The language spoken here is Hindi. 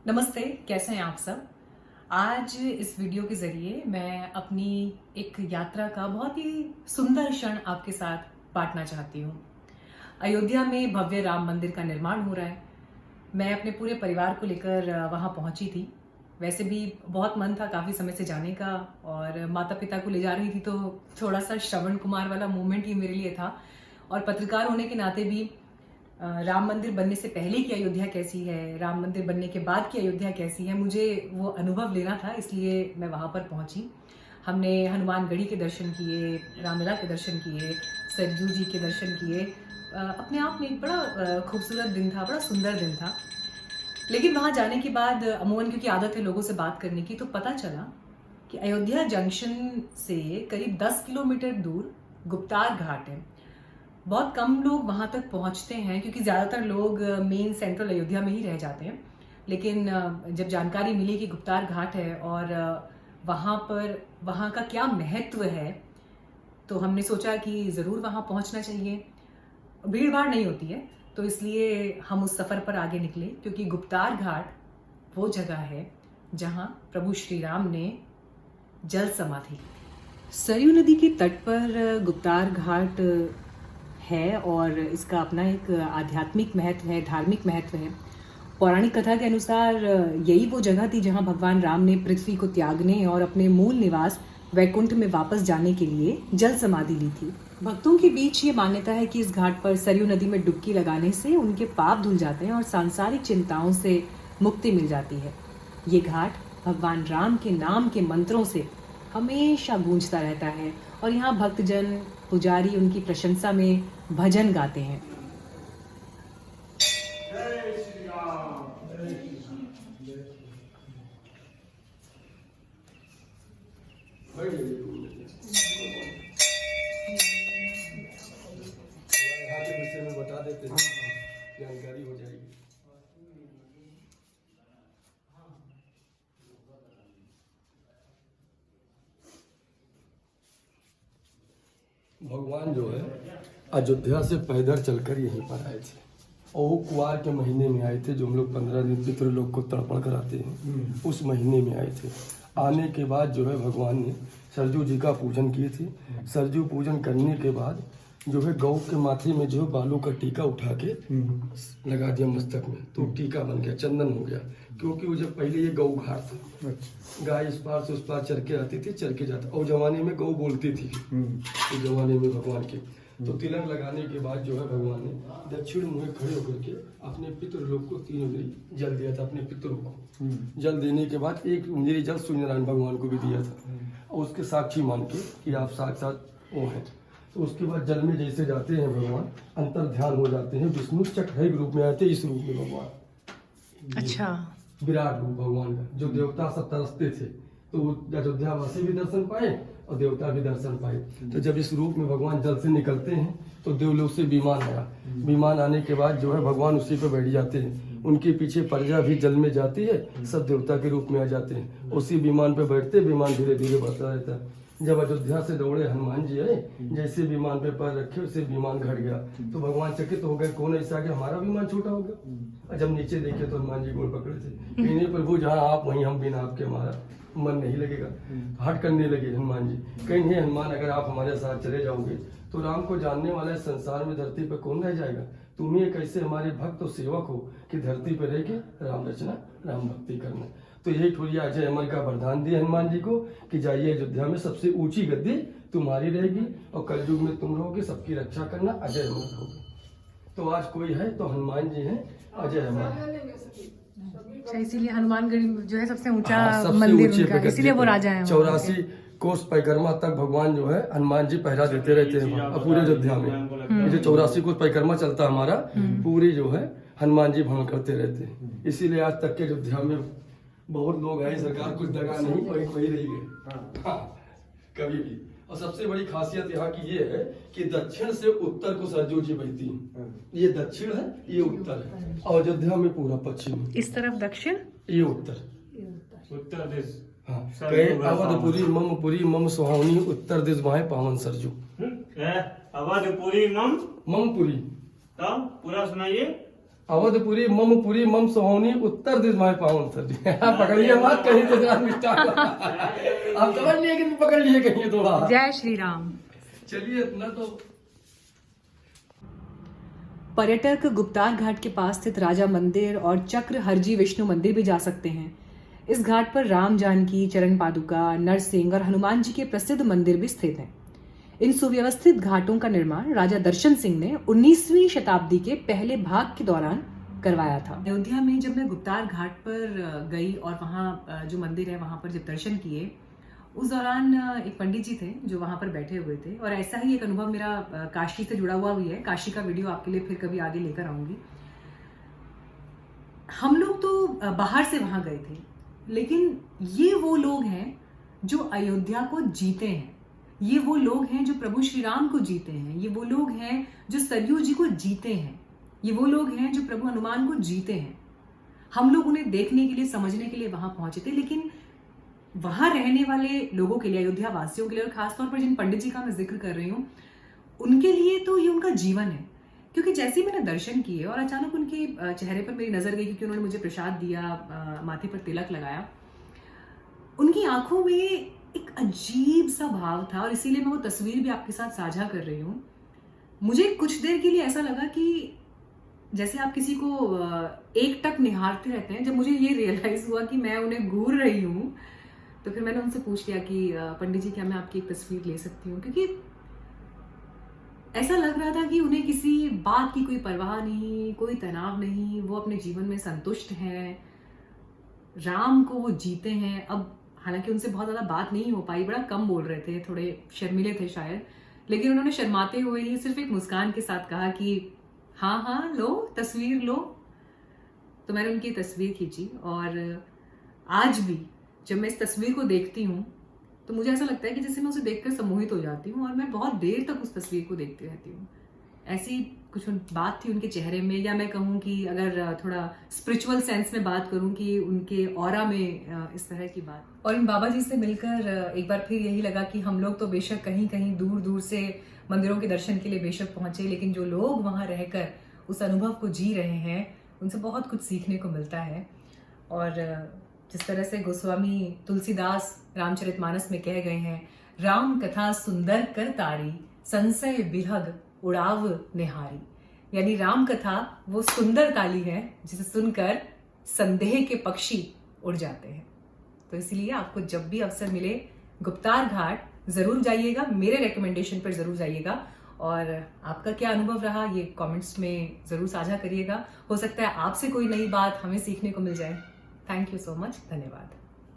नमस्ते, कैसे हैं आप सब। आज इस वीडियो के ज़रिए मैं अपनी एक यात्रा का बहुत ही सुंदर क्षण आपके साथ बांटना चाहती हूँ। अयोध्या में भव्य राम मंदिर का निर्माण हो रहा है। मैं अपने पूरे परिवार को लेकर वहाँ पहुँची थी। वैसे भी बहुत मन था काफ़ी समय से जाने का, और माता-पिता को ले जा रही थी तो थोड़ा-सा श्रवण कुमार वाला मोमेंट ही मेरे लिए था। और पत्रकार होने के नाते भी राम मंदिर बनने से पहले की अयोध्या कैसी है, राम मंदिर बनने के बाद की अयोध्या कैसी है, मुझे वो अनुभव लेना था, इसलिए मैं वहाँ पर पहुँची। हमने हनुमानगढ़ी के दर्शन किए, रामलला के दर्शन किए, सरयू जी के दर्शन किए। अपने आप में एक बड़ा खूबसूरत दिन था, बड़ा सुंदर दिन था। लेकिन वहाँ जाने के बाद अमूमन क्योंकि आदत है लोगों से बात करने की, तो पता चला कि अयोध्या जंक्शन से करीब 10 किलोमीटर दूर गुप्तार घाट है। बहुत कम लोग वहाँ तक पहुँचते हैं क्योंकि ज़्यादातर लोग मेन सेंट्रल अयोध्या में ही रह जाते हैं। लेकिन जब जानकारी मिली कि गुप्तार घाट है और वहाँ पर वहाँ का क्या महत्व है, तो हमने सोचा कि ज़रूर वहाँ पहुँचना चाहिए। भीड़ भाड़ नहीं होती है, तो इसलिए हम उस सफ़र पर आगे निकले, क्योंकि गुप्तार घाट वो जगह है जहाँ प्रभु श्री राम ने जल समाधि। सरयू नदी के तट पर गुप्तार घाट है और इसका अपना एक आध्यात्मिक महत्व है, धार्मिक महत्व है। पौराणिक कथा के अनुसार यही वो जगह थी जहां भगवान राम ने पृथ्वी को त्यागने और अपने मूल निवास वैकुंठ में वापस जाने के लिए जल समाधि ली थी। भक्तों के बीच ये मान्यता है कि इस घाट पर सरयू नदी में डुबकी लगाने से उनके पाप धुल जाते हैं और सांसारिक चिंताओं से मुक्ति मिल जाती है। ये घाट भगवान राम के नाम के मंत्रों से हमेशा गूंजता रहता है और यहाँ भक्तजन, पुजारी उनकी प्रशंसा में भजन गाते हैं। बता देते हैं, जानकारी हो जाएगी। भगवान जो है अयोध्या से पैदल चलकर यहीं पर आए थे और वो कुआर के महीने में आए थे, जो हम लोग 15 दिन पितृलोक को तर्पण कराते हैं, उस महीने में आए थे। आने के बाद जो है भगवान ने सरजू जी का पूजन किए थे। सरजू पूजन करने के बाद जो है गौ के माथे में जो है बालों का टीका उठा के लगा दिया मस्तक में, तो टीका बन गया, चंदन हो गया। क्योंकि वो जब पहले ये गौ घाट था, गाय इस पार से उस पार चर के आती थी, चर के जाता, और जमाने में गौ बोलती थी उस जमाने में भगवान के। तो तिलक लगाने के बाद जो है भगवान ने दक्षिण मुहे खड़े होकर के अपने पितृलोक को 3 उंगली जल दिया था। अपने पितरों को जल देने के बाद 1 उंगली जल सूर्यनारायण भगवान को भी दिया था, और उसके साक्षी मान के कि आप साक्षात वो हैं। तो उसके बाद जल में जैसे जाते हैं भगवान अंतर ध्यान हो जाते हैं, विष्णु चक्र रूप में आते हैं, इस रूप में भगवान। अच्छा, विराट रूप भगवान का, जो देवता सब तरसते थे, तो अयोध्यावासी भी दर्शन पाए और देवता भी दर्शन पाए। तो जब इस रूप में भगवान जल से निकलते हैं तो देवलोक से विमान आया। विमान आने के बाद जो है भगवान उसी पे बैठ जाते हैं, उनके पीछे प्रजा भी जल में जाती है, सब देवता के रूप में आ जाते हैं। उसी विमान पे बैठते, विमान धीरे धीरे बढ़ता रहता है। जब अयोध्या से दौड़े हनुमान जी आए, जैसे विमान पे पैर रखे उसे विमान घट गया, तो भगवान चकित हो गए, कौन ऐसा कि हमारा विमान छोटा हो गया। और जब नीचे देखे तो हनुमान जी गोड़ पकड़े थे, कहीं प्रभु जहाँ आप वहीं हम, बिना आपके हमारा मन नहीं लगेगा। हट करने लगे हनुमान जी, कहीं नहीं हनुमान, अगर आप हमारे साथ चले जाओगे तो राम को जानने वाले संसार में धरती पर कौन रह जाएगा। तुम ही कैसे हमारे भक्त और सेवक हो कि धरती पर रह के राम रचना, राम भक्ति करना। तो यही थोड़ी अजय अमर का वरदान दिया हनुमान जी को कि जाइए अयोध्या में सबसे ऊंची गद्दी तुम्हारी रहेगी और कलयुग में तुम रहोगे, सबकी रक्षा करना, अजय अमर रहोगे। तो आज कोई है तो हनुमान जी हैं, अजय अमर। अच्छा, इसीलिए हनुमानगढ़ी जो है सबसे ऊंचा मंदिर उनका, इसीलिए वो राजा हैं। 84 कोस परिक्रमा तक भगवान जो है हनुमान जी पहरा देते रहते हैं पूरे अयोध्या में। ये 84 कोस परिक्रमा चलता हमारा, पूरी जो है हनुमान जी भ्रमण करते रहते हैं। इसीलिए आज तक के अयोध्या में बहुत लोग हैं, सरकार कुछ दगा नहीं, कोई रही गए कभी भी। और सबसे बड़ी खासियत यहाँ की ये है कि दक्षिण से उत्तर को सरजू जी बहती है। ये दक्षिण है, ये उत्तर है, और अयोध्या में पूरा पश्चिम। इस तरफ दक्षिण, ये उत्तर, उत्तर देश। हाँ, अवधपुरी ममपुरी मम सुहावनी, उत्तर दिश बाहे पावन सरजू। अवधपुरी ममपुरी, ममपुरी तो पूरा सुनाइए। अवधपुरी मम सोहनी उत्तर दिस माय पाउन सर जी। आप पकड़िए मत कहीं तो जरा मिस्टेक आप समझ लिए कि पकड़ लिए कहीं थोड़ा। जय श्री राम। चलिए इतना तो पर्यटक गुप्तार घाट के पास स्थित राजा मंदिर और चक्र हरजी विष्णु मंदिर भी जा सकते हैं। इस घाट पर राम जानकी, चरण पादुका, नरसिंह और हनुमान जी के प्रसिद्ध मंदिर भी स्थित हैं। इन सुव्यवस्थित घाटों का निर्माण राजा दर्शन सिंह ने 19वीं शताब्दी के पहले भाग के दौरान करवाया था। अयोध्या में जब मैं गुप्तार घाट पर गई और वहाँ जो मंदिर है वहाँ पर जब दर्शन किए, उस दौरान एक पंडित जी थे जो वहां पर बैठे हुए थे। और ऐसा ही एक अनुभव मेरा काशी से जुड़ा हुआ भी है। काशी का वीडियो आपके लिए फिर कभी आगे लेकर आऊंगी। हम लोग तो बाहर से वहां गए थे, लेकिन ये वो लोग हैं जो अयोध्या को जीते हैं। ये वो लोग हैं जो प्रभु श्री राम को जीते हैं। ये वो लोग हैं जो सरयू जी को जीते हैं। ये वो लोग हैं जो प्रभु हनुमान को जीते हैं। हम लोग उन्हें देखने के लिए, समझने के लिए वहां पहुंचे थे, लेकिन वहां रहने वाले लोगों के लिए, अयोध्या वासियों के लिए, और खासतौर पर जिन पंडित जी का मैं जिक्र कर रही हूँ, उनके लिए तो ये उनका जीवन है। क्योंकि जैसे ही मैंने दर्शन किए और अचानक उनके चेहरे पर मेरी नजर गई, क्योंकि उन्होंने मुझे प्रसाद दिया, माथे पर तिलक लगाया, उनकी आंखों में एक अजीब सा भाव था। और इसीलिए मैं वो तस्वीर भी आपके साथ साझा कर रही हूँ। मुझे कुछ देर के लिए ऐसा लगा कि जैसे आप किसी को एकटक निहारते रहते हैं। जब मुझे ये रियलाइज हुआ कि मैं उन्हें घूर रही हूँ, तो फिर मैंने उनसे पूछ लिया कि पंडित जी, क्या मैं आपकी एक तस्वीर ले सकती हूँ? क्योंकि ऐसा लग रहा था कि उन्हें किसी बात की कोई परवाह नहीं, कोई तनाव नहीं। वो अपने जीवन में संतुष्ट हैं, राम को वो जीते हैं। अब हालांकि उनसे बहुत ज्यादा बात नहीं हो पाई, बड़ा कम बोल रहे थे, थोड़े शर्मीले थे शायद, लेकिन उन्होंने शर्माते हुए ही सिर्फ एक मुस्कान के साथ कहा कि हाँ हाँ लो, तस्वीर लो। तो मैंने उनकी तस्वीर खींची। और आज भी जब मैं इस तस्वीर को देखती हूँ तो मुझे ऐसा लगता है कि जैसे मैं उसे देखकर सम्मोहित हो जाती हूँ, और मैं बहुत देर तक उस तस्वीर को देखती रहती हूँ। ऐसी कुछ बात थी उनके चेहरे में, या मैं कहूँ कि अगर थोड़ा स्पिरिचुअल सेंस में बात करूँ कि उनके ऑरा में इस तरह की बात। और इन बाबा जी से मिलकर एक बार फिर यही लगा कि हम लोग तो बेशक कहीं कहीं दूर दूर से मंदिरों के दर्शन के लिए बेशक पहुंचे, लेकिन जो लोग वहां रहकर उस अनुभव को जी रहे हैं, उनसे बहुत कुछ सीखने को मिलता है। और जिस तरह से गोस्वामी तुलसीदास रामचरितमानस में कह गए हैं, राम कथा सुंदर कर तारी, संशय बिहग उड़ाव निहारी। यानी राम कथा वो सुंदर ताली है जिसे सुनकर संदेह के पक्षी उड़ जाते हैं। तो इसलिए आपको जब भी अवसर मिले गुप्तार घाट जरूर जाइएगा, मेरे रिकमेंडेशन पर जरूर जाइएगा। और आपका क्या अनुभव रहा ये कमेंट्स में जरूर साझा करिएगा। हो सकता है आपसे कोई नई बात हमें सीखने को मिल जाए। थैंक यू सो मच, धन्यवाद।